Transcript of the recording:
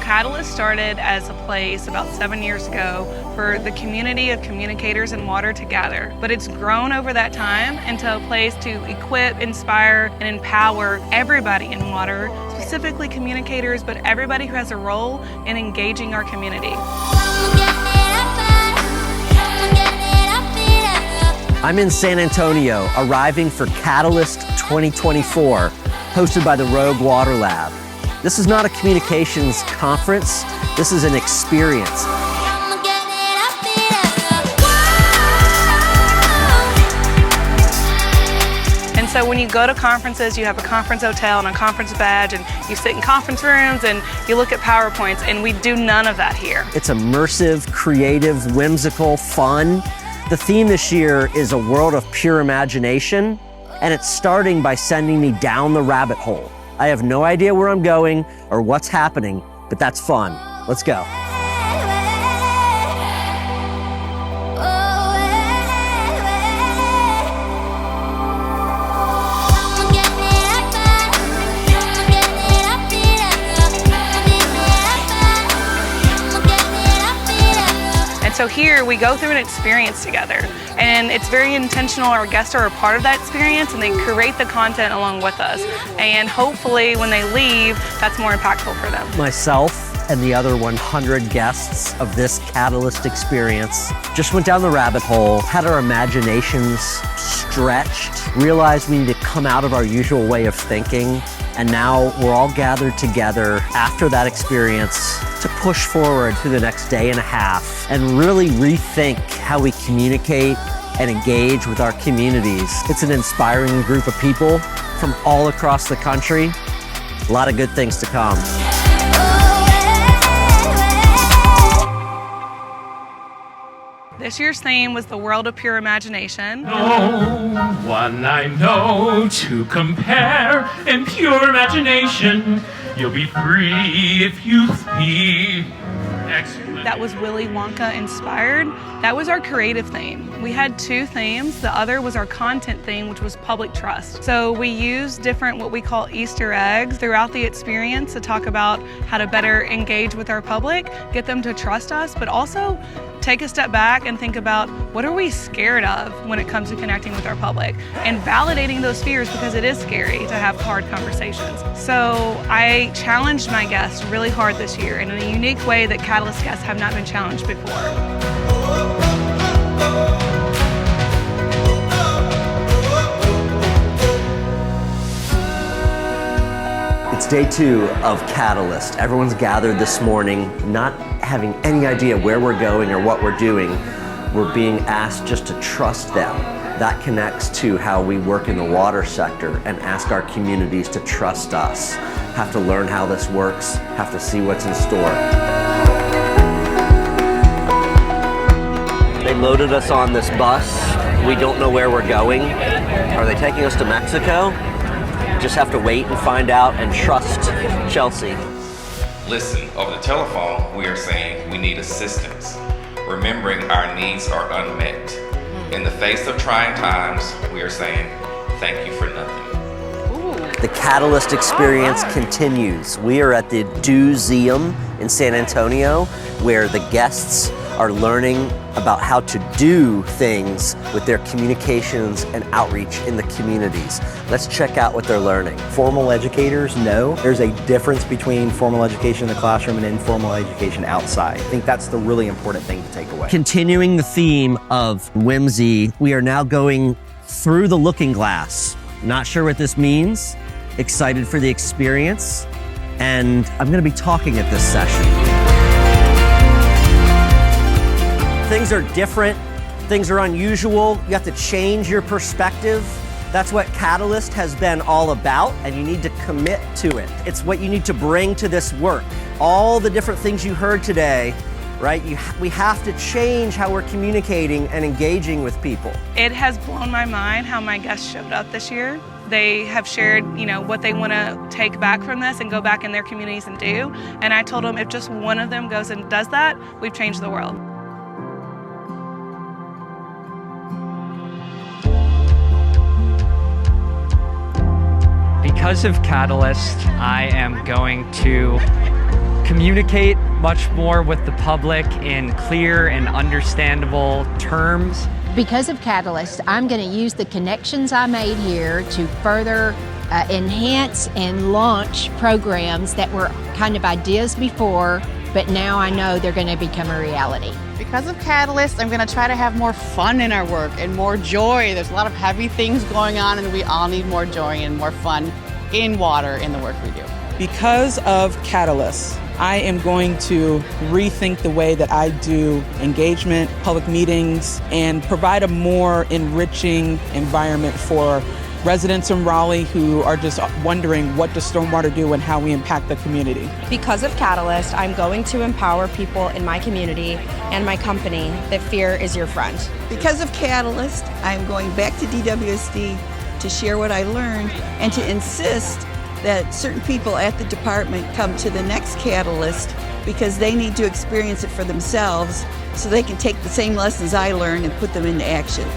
Catalyst started as a place about 7 years ago for the community of communicators in water to gather. But it's grown over that time into a place to equip, inspire, and empower everybody in water, specifically communicators, but everybody who has a role in engaging our community. I'm in San Antonio, arriving for Catalyst 2024, hosted by the Rogue Water Lab. This is not a communications conference, this is an experience. And so when you go to conferences, you have a conference hotel and a conference badge, and you sit in conference rooms and you look at PowerPoints, and we do none of that here. It's immersive, creative, whimsical, fun. The theme this year is a world of pure imagination, and it's starting by sending me down the rabbit hole. I have no idea where I'm going or what's happening, but that's fun. Let's go. So here we go through an experience together, and it's very intentional. Our guests are a part of that experience, and they create the content along with us. And hopefully when they leave, that's more impactful for them. Myself and the other 100 guests of this Catalyst experience just went down the rabbit hole, had our imaginations stretched, realized we need to come out of our usual way of thinking, and now we're all gathered together after that experience to push forward through the next day and a half and really rethink how we communicate and engage with our communities. It's an inspiring group of people from all across the country. A lot of good things to come. This year's theme was the world of pure imagination. No one I know to compare in pure imagination. You'll be free if you see. That was Willy Wonka inspired. That was our creative theme. We had two themes. The other was our content theme, which was public trust. So we used different what we call Easter eggs throughout the experience to talk about how to better engage with our public, get them to trust us, but also take a step back and think about what are we scared of when it comes to connecting with our public and validating those fears, because it is scary to have hard conversations. So I challenged my guests really hard this year in a unique way that Catalyst guests have not been challenged before. It's day 2 of Catalyst. Everyone's gathered this morning, not having any idea where we're going or what we're doing. We're being asked just to trust them. That connects to how we work in the water sector and ask our communities to trust us. Have to learn how this works, have to see what's in store. They loaded us on this bus. We don't know where we're going. Are they taking us to Mexico? Just have to wait and find out and trust Chelsea. Listen, over the telephone, we are saying we need assistance, remembering our needs are unmet. In the face of trying times, we are saying thank you for nothing. The Catalyst experience continues. We are at the Doozeum in San Antonio, where the guests are learning about how to do things with their communications and outreach in the communities. Let's check out what they're learning. Formal educators know there's a difference between formal education in the classroom and informal education outside. I think that's the really important thing to take away. Continuing the theme of whimsy, we are now going through the looking glass. Not sure what this means, excited for the experience, and I'm gonna be talking at this session. Things are different, things are unusual, you have to change your perspective. That's what Catalyst has been all about, and you need to commit to it. It's what you need to bring to this work. All the different things you heard today, right? We have to change how we're communicating and engaging with people. It has blown my mind how my guests showed up this year. They have shared, what they want to take back from this and go back in their communities and do. And I told them if just one of them goes and does that, we've changed the world. Because of Catalyst, I am going to communicate much more with the public in clear and understandable terms. Because of Catalyst, I'm going to use the connections I made here to further enhance and launch programs that were kind of ideas before, but now I know they're going to become a reality. Because of Catalyst, I'm going to try to have more fun in our work and more joy. There's a lot of heavy things going on, and we all need more joy and more fun in water in the work we do. Because of Catalyst, I am going to rethink the way that I do engagement, public meetings, and provide a more enriching environment for residents in Raleigh who are just wondering what does stormwater do and how we impact the community. Because of Catalyst, I'm going to empower people in my community and my company that fear is your friend. Because of Catalyst, I'm going back to DWSD to share what I learned and to insist that certain people at the department come to the next Catalyst because they need to experience it for themselves so they can take the same lessons I learned and put them into action.